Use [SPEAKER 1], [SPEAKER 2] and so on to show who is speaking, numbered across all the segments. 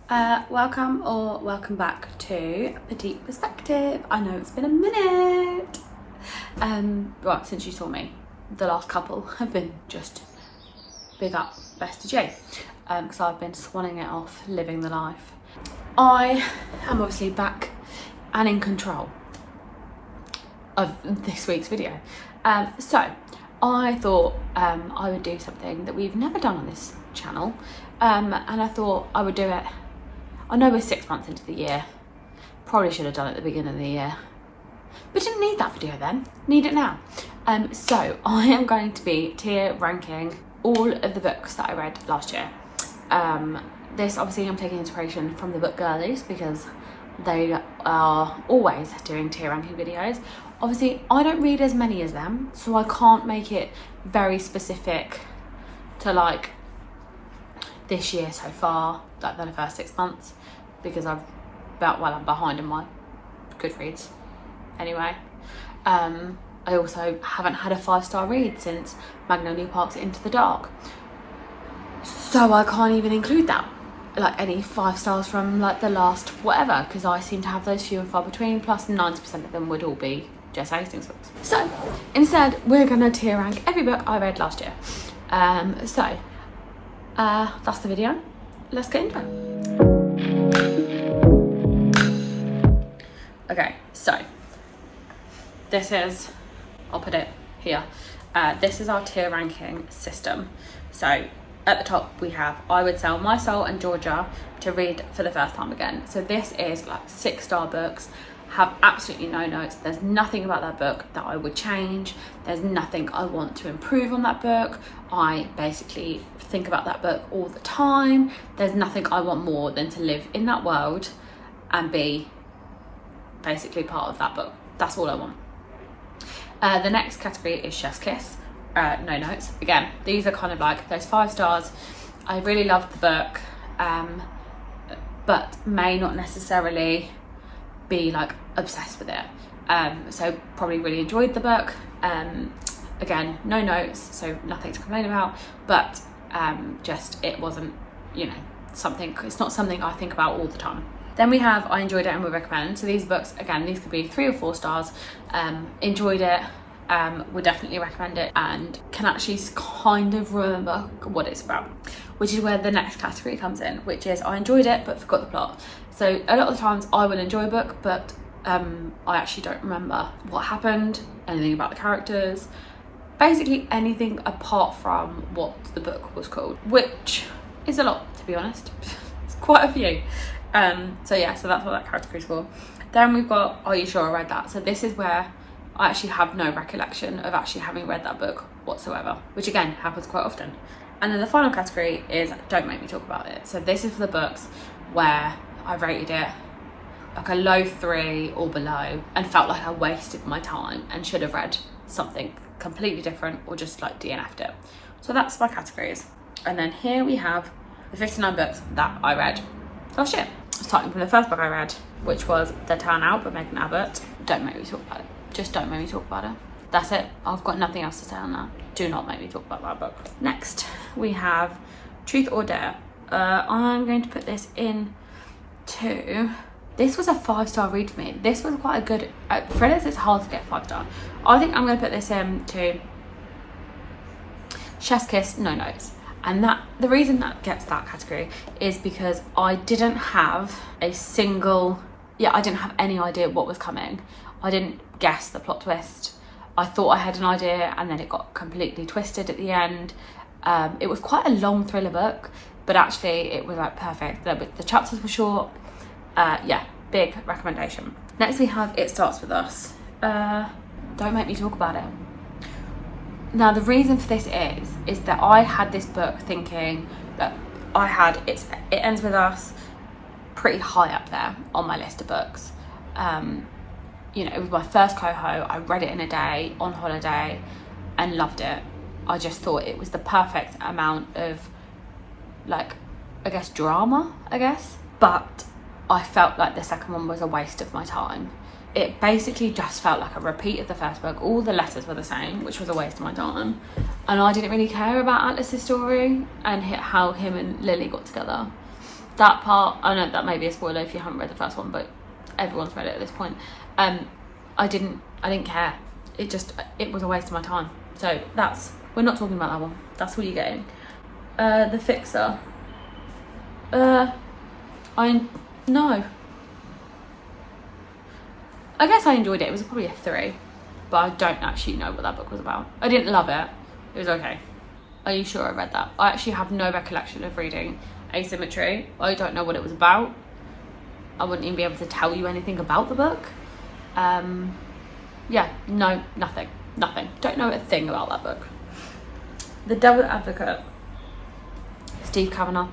[SPEAKER 1] Welcome back to Petite Perspective. I know it's been a minute. Well, since you saw me, the last couple have been just big up best of J, because I've been swanning it off, living the life. I am obviously back and in control of this week's video. So I thought I would do something that we've never done on this channel, and I thought I would do it. I know we're 6 months into the year, probably should have done it at the beginning of the year, but didn't need that video then, need it now. So I am going to be tier ranking all of the books that I read last year. This obviously I'm taking inspiration from the book girlies because they are always doing tier ranking videos. Obviously I don't read as many as them, so I can't make it very specific to like this year so far, like the first 6 months, because I'm behind in my Goodreads anyway. I also haven't had a 5-star read since Magnolia Park's Into the Dark, so I can't even include that, like any 5 stars from like the last whatever, because I seem to have those few and far between, plus 90% of them would all be Jess Hastings books. So instead we're gonna tier rank every book I read last year. That's the video. Let's get into it. Okay, so this is, I'll put it here. This is our tier ranking system. So at the top we have I Would Sell My Soul and Georgia to read for the first time again. So this is like 6-star books, have absolutely no notes. There's nothing about that book that I would change. There's nothing I want to improve on that book. I basically think about that book all the time. There's nothing I want more than to live in that world and be basically part of that book. That's all I want. The next category is Chef's Kiss. No notes. Again, these are kind of like those 5 stars. I really loved the book, but may not necessarily be like obsessed with it. So probably really enjoyed the book. Again, no notes, so nothing to complain about, but just it wasn't, you know, something, it's not something I think about all the time. Then we have I Enjoyed It and Would Recommend. So these books, again, these could be 3 or 4 stars. Enjoyed it, would definitely recommend it, and can actually kind of remember what it's about, which is where the next category comes in, which is I enjoyed it but forgot the plot. So a lot of the times I will enjoy a book, but I actually don't remember what happened, anything about the characters, basically anything apart from what the book was called, which is a lot, to be honest. It's quite a few. So yeah, so that's what that category is for. Then we've got Are You Sure I Read That? So this is where I actually have no recollection of actually having read that book whatsoever, which again happens quite often. And then the final category is Don't Make Me Talk About It. So this is for the books where I rated it like a low 3 or below and felt like I wasted my time and should have read something completely different or just like DNF'd it. So that's my categories. And then here we have the 59 books that I read last year. Starting from the first book I read, which was The Turn Out by Megan Abbott. Don't make me talk about it. Just don't make me talk about it. That's it. I've got nothing else to say on that. Do not make me talk about that book. Next, we have Truth or Dare. I'm going to put this in to... This was a 5-star read for me. This was quite a good... for this, it's hard to get 5-star. I think I'm going to put this in to Chef's Kiss, no notes. And that the reason that gets that category is because I didn't have a single... I didn't have any idea what was coming. I didn't guess the plot twist. I thought I had an idea and then it got completely twisted at the end. It was quite a long thriller book, but actually it was like perfect. The chapters were short. Yeah, big recommendation. Next we have It Starts With Us. Don't make me talk about it. Now the reason for this is that I had this book thinking that I had It Ends With Us pretty high up there on my list of books. You know, it was my first coho. I read it in a day on holiday and loved it. I just thought it was the perfect amount of, like, I guess drama, but I felt like the second one was a waste of my time. It basically just felt like a repeat of the first book. All the letters were the same, which was a waste of my time, and I didn't really care about Atlas's story and how him and Lily got together. that part, I know that may be a spoiler if you haven't read the first one, but everyone's read it at this point. I didn't care. It was a waste of my time. So we're not talking about that one. That's what you're getting. The Fixer. No. I guess I enjoyed it. It was probably a 3, but I don't actually know what that book was about. I didn't love it. It was okay. Are you sure I read that? I actually have no recollection of reading Asymmetry. I don't know what it was about. I wouldn't even be able to tell you anything about the book. Yeah, no, nothing. Don't know a thing about that book. The Devil Advocate. Steve Kavanagh.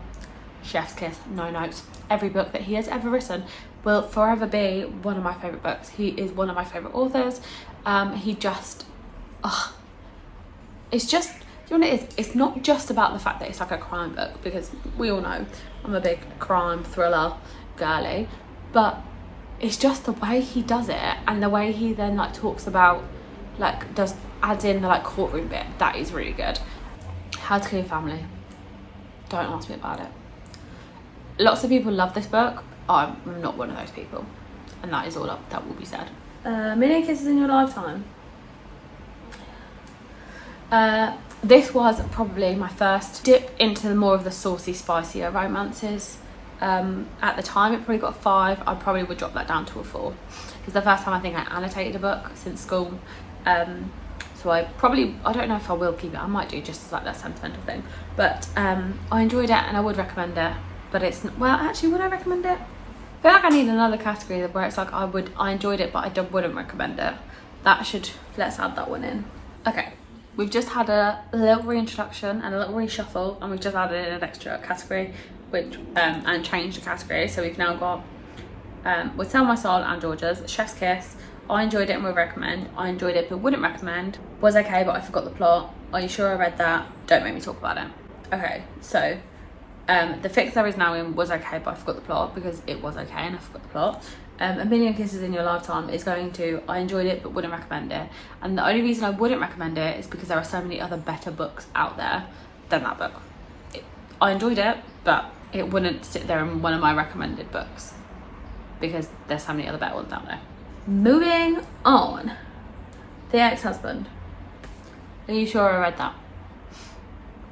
[SPEAKER 1] Chef's Kiss. No notes. Every book that he has ever written will forever be one of my favourite books. He is one of my favourite authors. It's just, you know what it is? It's not just about the fact that it's like a crime book, because we all know I'm a big crime thriller girly, but it's just the way he does it, and the way he then like talks about, like adds in the like courtroom bit. That is really good. How to Kill Your Family. Don't ask me about it. Lots of people love this book. I'm not one of those people, and that is all that will be said. Million Kisses in Your Lifetime. This was probably my first dip into more of the saucy, spicier romances. At the time it probably got a 5. I probably would drop that down to a 4. It's the first time I think I annotated a book since school. So I don't know if I will keep it. I might do, just as like that sentimental thing. But I enjoyed it and I would recommend it. But would I recommend it? I feel like I need another category where it's like I enjoyed it, but I wouldn't recommend it. Let's add that one in. Okay. We've just had a little reintroduction and a little reshuffle, and we've just added in an extra category, and changed the category. So we've now got With Sell My Soul and Georgia's, Chef's Kiss, I enjoyed it and would recommend, I enjoyed it but wouldn't recommend, was okay but I forgot the plot, are you sure I read that, don't make me talk about it. Okay, so The Fixer is now in was okay but I forgot the plot, because it was okay and I forgot the plot. A Million Kisses in Your Lifetime is going to I enjoyed it but wouldn't recommend it, and the only reason I wouldn't recommend it is because there are so many other better books out there than that book. I enjoyed it, but it wouldn't sit there in one of my recommended books because there's so many other better ones out there. Moving on. The Ex-Husband. Are you sure I read that?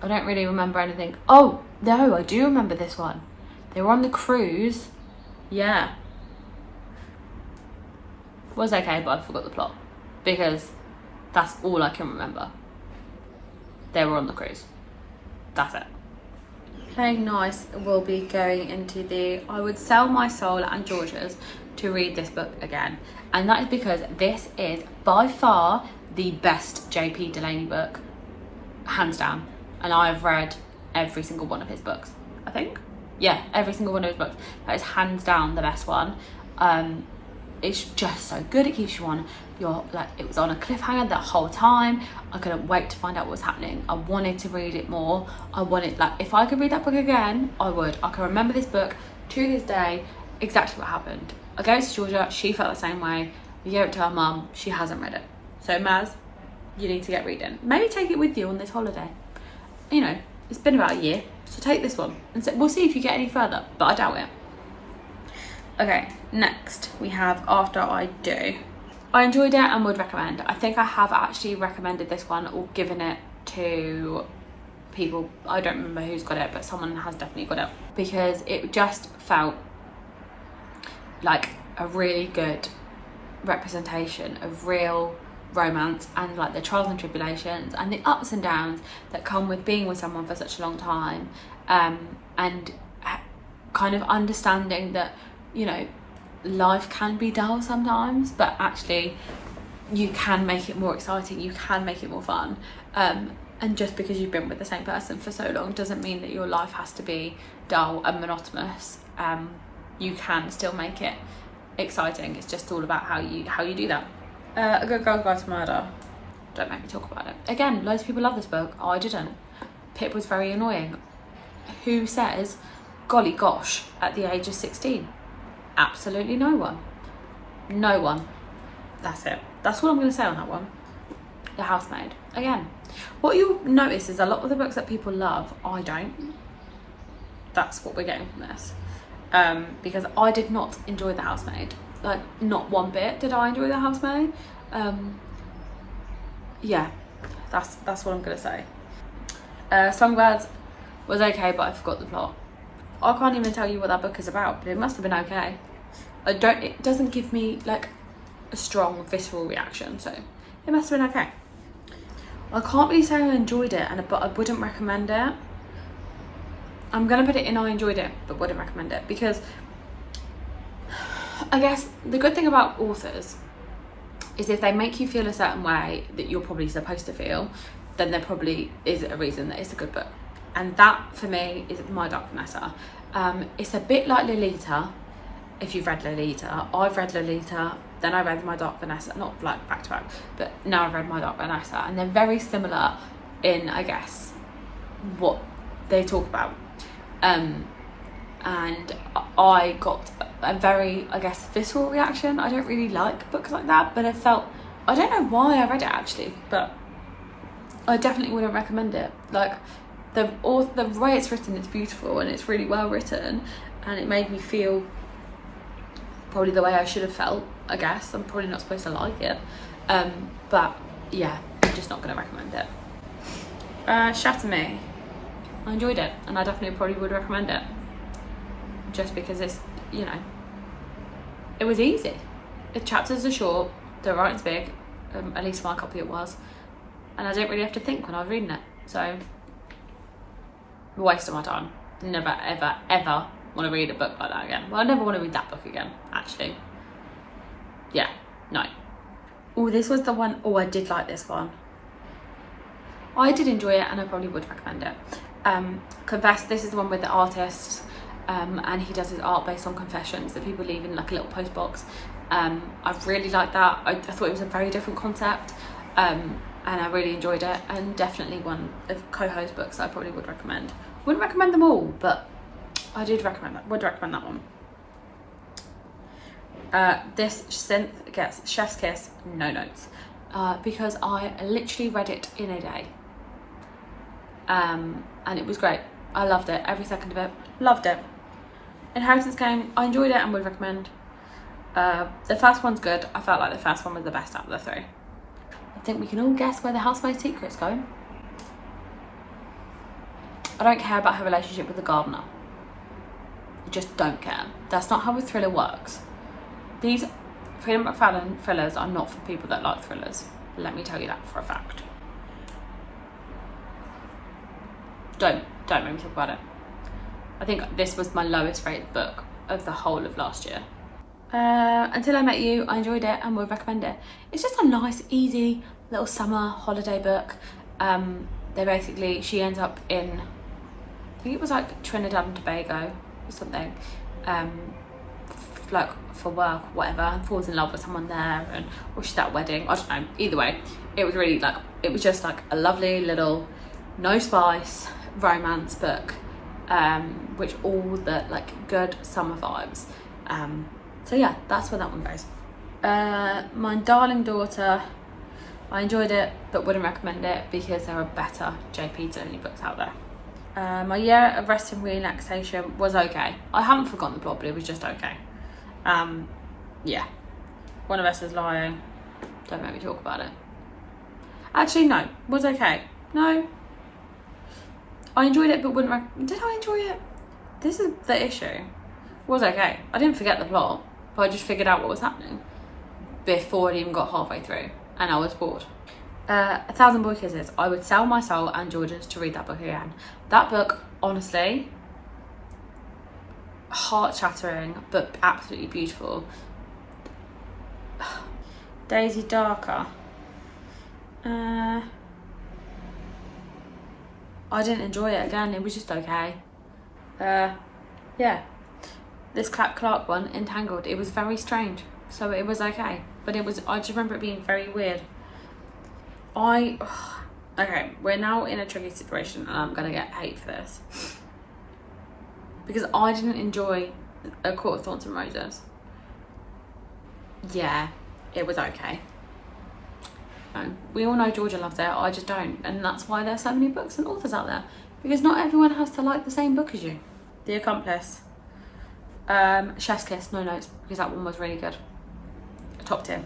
[SPEAKER 1] I don't really remember anything. Oh no, I do remember this one. They were on the cruise. Yeah. Was okay, but I forgot the plot because that's all I can remember. They were on the cruise. That's it. Playing Nice will be going into the I would sell my soul and Georgia's to read this book again, and that is because this is by far the best JP Delaney book, hands down, and I've read every single one of his books. I think, yeah, every single one of his books. That is hands down the best one. It's just so good. It keeps you on it was on a cliffhanger that whole time. I couldn't wait to find out what was happening. I wanted to read it more. If I could read that book again, I would. I can remember this book to this day, exactly what happened. I gave it to Georgia, she felt the same way. We gave it to her mum, she hasn't read it. So Maz, you need to get reading. Maybe take it with you on this holiday. You know, it's been about a year, so take this one and we'll see if you get any further, but I doubt it. Okay, next we have After I Do. I enjoyed it and would recommend. I think I have actually recommended this one or given it to people. I don't remember who's got it, but someone has definitely got it, because it just felt like a really good representation of real romance and like the trials and tribulations and the ups and downs that come with being with someone for such a long time, and kind of understanding that, you know, life can be dull sometimes, but actually you can make it more exciting, you can make it more fun, and just because you've been with the same person for so long doesn't mean that your life has to be dull and monotonous. You can still make it exciting. It's just all about how you do that. A Good Girl's Guide to Murder. Don't make me talk about it. Again, loads of people love this book. I didn't. Pip was very annoying. Who says golly gosh at the age of 16? Absolutely no one. No one. That's it. That's all I'm going to say on that one. The Housemaid. Again, what you'll notice is a lot of the books that people love, I don't. That's what we're getting from this. because I did not enjoy The Housemaid. Like, not one bit did I enjoy The Housemaid. Yeah, that's what I'm gonna say. Songbirds was okay, but I forgot the plot. I can't even tell you what that book is about, but it must have been okay. It doesn't give me like a strong visceral reaction, so it must have been okay. I can't really say I enjoyed it, but I wouldn't recommend it. I'm gonna put it in I enjoyed it, but wouldn't recommend it, because I guess the good thing about authors is if they make you feel a certain way that you're probably supposed to feel, then there probably is a reason that it's a good book. And that, for me, is My Dark Vanessa. It's a bit like Lolita, if you've read Lolita. I've read Lolita, then I read My Dark Vanessa, not like back to back, but now I've read My Dark Vanessa, and they're very similar in, I guess, what they talk about. And I got a very, I guess, visceral reaction. I don't really like books like that, but I don't know why I read it actually, but I definitely wouldn't recommend it. Like, the way it's written, it's beautiful and it's really well written, and it made me feel probably the way I should have felt, I guess. I'm probably not supposed to like it, but yeah, I'm just not going to recommend it. Shatter Me. I enjoyed it, and I definitely probably would recommend it, just because it's, you know, it was easy. The chapters are short, the writing's big, at least my copy it was, and I didn't really have to think when I was reading it, so a waste of my time. Never ever ever want to read a book like that again. Well, I never want to read that book again, actually. Yeah, no. Oh, this was the one. Oh, I did like this one. I did enjoy it, and I probably would recommend it. Confess, this is the one with the artist, and he does his art based on confessions that people leave in like a little post box. I really liked that. I thought it was a very different concept, and I really enjoyed it, and definitely one of Coho's books I probably would recommend. Wouldn't recommend them all, but I would recommend that one. This synth gets chef's kiss, no notes, because I literally read it in a day, and it was great. I loved it, every second of it, loved it. Inheritance Game, I enjoyed it and would recommend. The first one's good. I felt like the first one was the best out of the three. I think we can all guess where the Housemaid's Secret's going. I don't care about her relationship with the gardener. I just don't care. That's not how a thriller works. These Freedom McFadden thrillers are not for people that like thrillers. Let me tell you that for a fact. Don't make me talk about it. I think this was my lowest rated book of the whole of last year. Until I Met You, I enjoyed it and would recommend it. It's just a nice, easy little summer holiday book. She ends up in, I think it was like Trinidad and Tobago or something, like for work, whatever, and falls in love with someone there, or she's at a wedding. I don't know. Either way, it was really like, it was just like a lovely little, no spice romance book, which all the like good summer vibes. So yeah, that's where that one goes. My Darling Daughter, I enjoyed it but wouldn't recommend it because there are better JP Tony books out there. My Year of Rest and Relaxation was okay. I haven't forgotten the plot, but it was just okay. Yeah, One of Us is Lying, don't make me talk about it. Actually no, was okay. No, I enjoyed it but wouldn't recommend. Did I enjoy it? This is the issue. Was okay. I didn't forget the plot, but I just figured out what was happening before it even got halfway through, and I was bored. 1,000 Boy Kisses. I would sell my soul and George's to read that book again. That book, honestly, heart-shattering, but absolutely beautiful. Daisy Darker. I didn't enjoy it again. It was just okay. Yeah. This Clark one, Entangled, it was very strange, so it was okay, but I just remember it being very weird. Okay, we're now in a tricky situation and I'm gonna get hate for this, because I didn't enjoy A Court of Thorns and Roses. Yeah, it was okay. We all know Georgia loves it, I just don't, and that's why there's so many books and authors out there, because not everyone has to like the same book as you. The Accomplice. Chef's Kiss, no notes, because that one was really good. Top tier.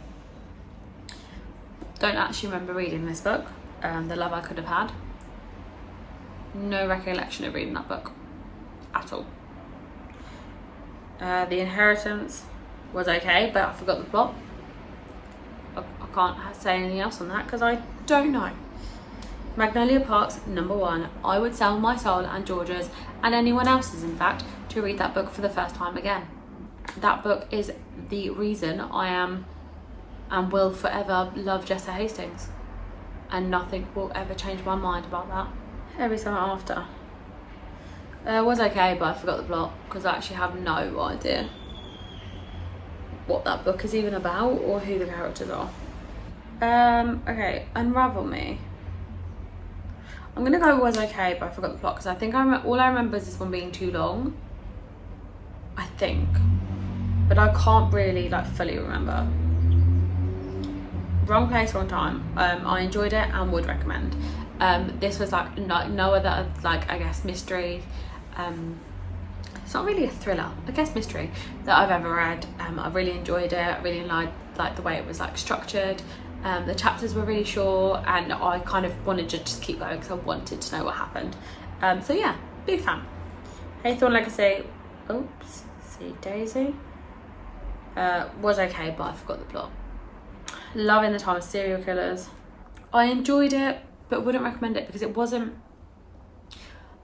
[SPEAKER 1] Don't actually remember reading this book. The Love I Could Have Had. No recollection of reading that book at all. The Inheritance was okay, but I forgot the plot. I can't say anything else on that because I don't know. Magnolia Park's number 1. I would sell my soul and Georgia's and anyone else's, in fact, to read that book for the first time again. That book is the reason I am and will forever love Jessa Hastings, and nothing will ever change my mind about that. Every Summer After was okay, but I forgot the plot because I actually have no idea what that book is even about or who the characters are. Okay, Unravel Me. I'm gonna go was okay, but I forgot the plot because I think all I remember is this one being too long, I think, but I can't really like fully remember. Wrong Place, Wrong Time. I enjoyed it and would recommend. This was like no other, like, I guess mystery, it's not really a thriller, I guess mystery, that I've ever read. I really enjoyed it. I really liked the way it was like structured. The chapters were really short and I kind of wanted to just keep going because I wanted to know what happened. So yeah, big fan. Haythorn Legacy, oops, see Daisy, was okay, but I forgot the plot. Love in the Time of Serial Killers. I enjoyed it, but wouldn't recommend it because it wasn't,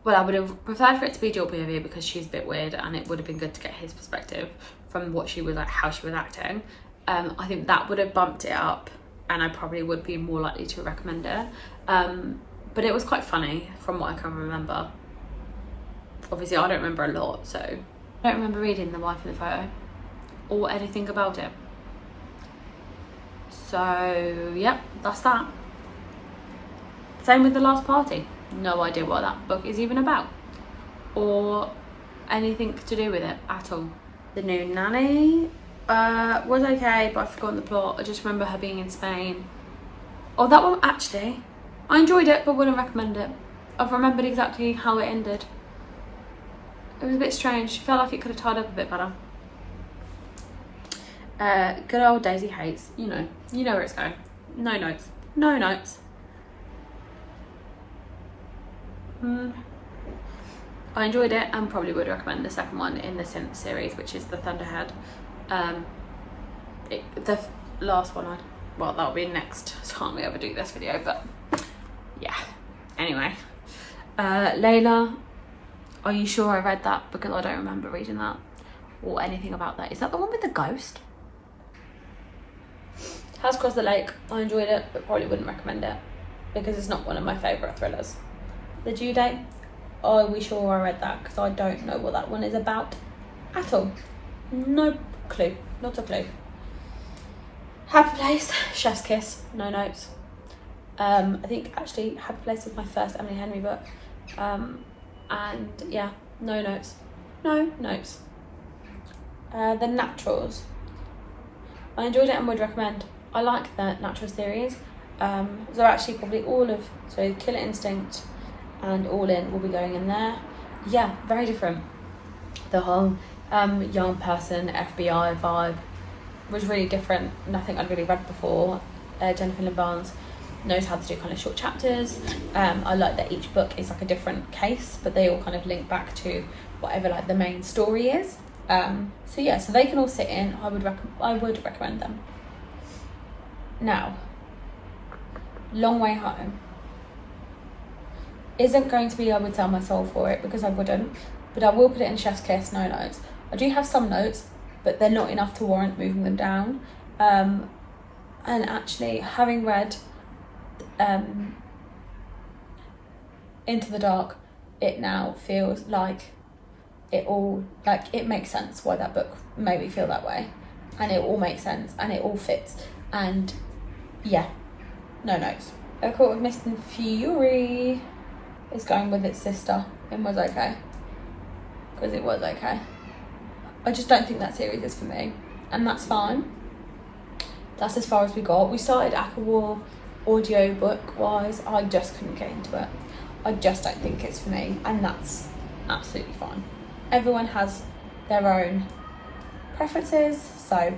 [SPEAKER 1] well, I would have preferred for it to be dual POV because she's a bit weird and it would have been good to get his perspective from what she was like, how she was acting. I think that would have bumped it up and I probably would be more likely to recommend it. But it was quite funny from what I can remember. Obviously I don't remember a lot, so I don't remember reading The Wife in the Photo or anything about it. So yep, that's that. Same with The Last Party. No idea what that book is even about or anything to do with it at all. The New Nanny was okay, but I've forgotten the plot. I just remember her being in Spain. Oh, that one actually, I enjoyed it but wouldn't recommend it. I've remembered exactly how it ended. It was a bit strange. Felt like it could have tied up a bit better. Good old Daisy Hates. You know where it's going. No notes. No notes. I enjoyed it and probably would recommend the second one in the Synth series, which is the Thunderhead. The last one, well, that'll be next time we ever do this video, but yeah. Anyway, Layla, are you sure I read that? Because I don't remember reading that or anything about that. Is that the one with the ghost? Has Crossed the Lake. I enjoyed it, but probably wouldn't recommend it because it's not one of my favourite thrillers. The Due Date. Are we sure I read that? Because I don't know what that one is about at all. No clue. Not a clue. Happy Place. Chef's Kiss. No notes. I think actually Happy Place was my first Emily Henry book. And yeah, no notes. No notes. The Naturals. I enjoyed it and would recommend. I like the Natural series. So actually probably Killer Instinct and All In will be going in there. Yeah, very different. The whole young person FBI vibe was really different. Nothing I'd really read before. Jennifer Lynn Barnes knows how to do kind of short chapters. I like that each book is like a different case, but they all kind of link back to whatever like the main story is. So yeah, so they can all sit in. I would recommend them. Now, Long Way Home isn't going to be I would sell my soul for it because I wouldn't, but I will put it in Chef's Kiss, no notes. I do have some notes, but they're not enough to warrant moving them down. And actually, having read Into the Dark, it now feels like it makes sense why that book made me feel that way, and it all makes sense and it all fits. And yeah, no notes. A Court of Mist and Fury is going with its sister and was okay because it was okay. I just don't think that series is for me, and that's fine. That's as far as we got. We started Aquawar audio book wise. I just couldn't get into it. I just don't think it's for me, and that's absolutely fine. Everyone has their own preferences, so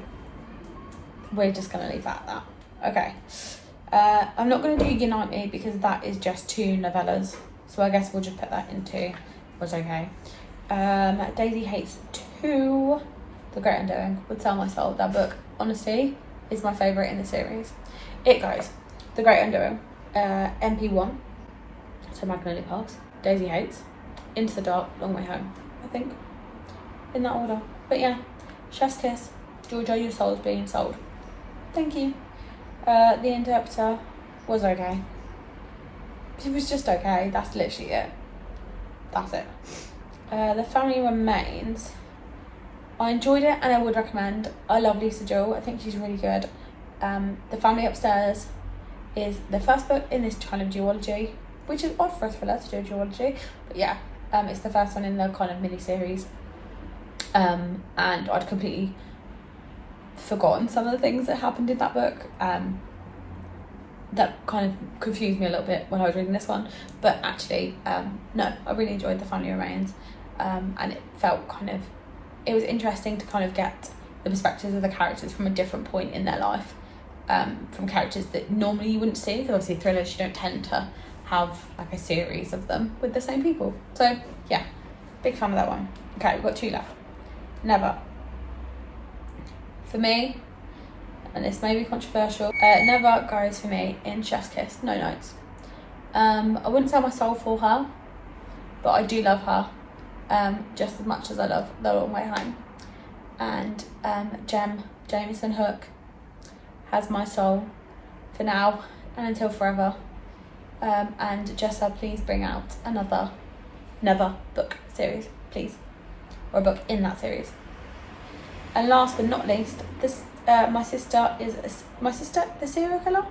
[SPEAKER 1] we're just going to leave that at that. Okay, I'm not going to do Unite Me because that is just 2 novellas, so I guess we'll just put that into was okay. Daisy Hates 2, The Great Undoing, would sell my soul. That book, honestly, is my favourite in the series. It goes The Great Undoing, MP1, so Magnolia Pass, Daisy Hates, Into the Dark, Long Way Home, I think, in that order. But yeah, Chef's Kiss, Georgia, your soul's being sold. Thank you. The Interpreter was okay. It was just okay. That's literally it. That's it. The Family Remains, I enjoyed it and I would recommend. I love Lisa Jewell. I think she's really good. The Family Upstairs is the first book in this kind of duology, which is odd for a thriller to do a duology, but yeah, it's the first one in the kind of mini-series. And I'd completely forgotten some of the things that happened in that book. That kind of confused me a little bit when I was reading this one, but actually no, I really enjoyed The Family Remains, and it felt kind of, it was interesting to kind of get the perspectives of the characters from a different point in their life, from characters that normally you wouldn't see, because obviously thrillers, you don't tend to have like a series of them with the same people. So yeah, big fan of that one. Okay, we've got 2 left. Never. For me, and this may be controversial, Never goes for me in Chef's Kiss, no notes. I wouldn't sell my soul for her, but I do love her just as much as I love The Long Way Home. And Jameson Hook has my soul for now and until forever. And Jessa, please bring out another Never book series, please, or a book in that series. And last but not least, this my sister the serial killer.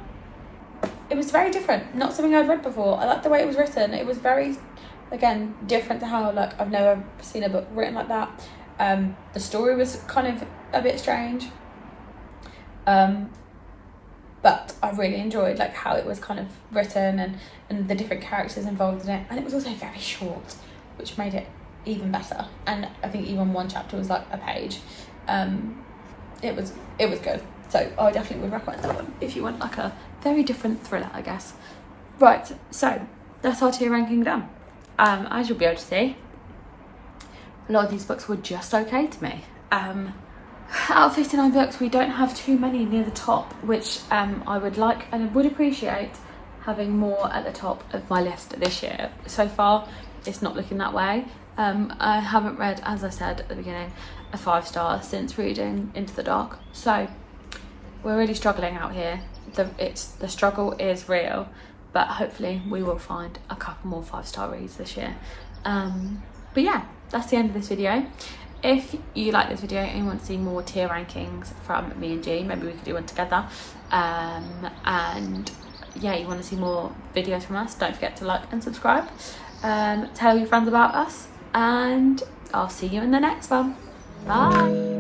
[SPEAKER 1] It was very different, not something I'd read before. I liked the way it was written. It was very, again, different to how, like, I've never seen a book written like that. The story was kind of a bit strange, but I really enjoyed like how it was kind of written and the different characters involved in it, and it was also very short, which made it even better. And I think even one chapter was like a page. It was good, so I definitely would recommend that one if you want like a very different thriller, I guess. Right, so that's our tier ranking done. As you'll be able to see, a lot of these books were just okay to me. Out of 59 books, we don't have too many near the top, which I would like and would appreciate having more at the top of my list this year. So far, it's not looking that way. I haven't read, as I said at the beginning, a 5-star since reading Into the Dark. So we're really struggling out here. The struggle is real, but hopefully we will find a couple more 5-star reads this year. But yeah, that's the end of this video. If you like this video and you want to see more tier rankings from me and G, maybe we could do one together. And yeah, you want to see more videos from us, don't forget to like and subscribe. Tell your friends about us, and I'll see you in the next one. Bye.